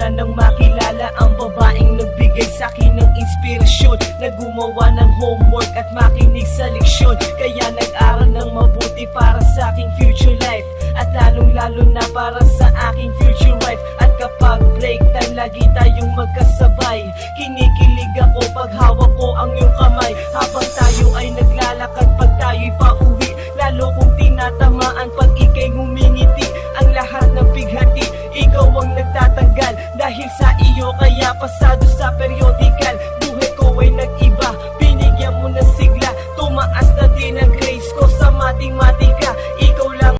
na nang makilala ang babaeng nagbigay sa'kin ng inspirasyon, na gumawa ng homework at makinig sa leksyon. Kaya nag-aral ng mabuti para sa aking future life, at lalong-lalo na para sa aking future wife. At kapag break time, lagi tayong magkasabay. Kinikilig ako pag hawak ko ang iyong kamay, habang tayo ay naglalakad pag tayo'y pauwi. Lalo kong tinatamaan pag ika'y ngumingiti. Ang lahat ng bighati, ikaw ang nagtatanggal. Dahil sa iyo kaya pasado sa periodical. Buhay ko ay nag-iba, binigyan mo ng sigla. Tumaas na din ang grades ko sa matematika.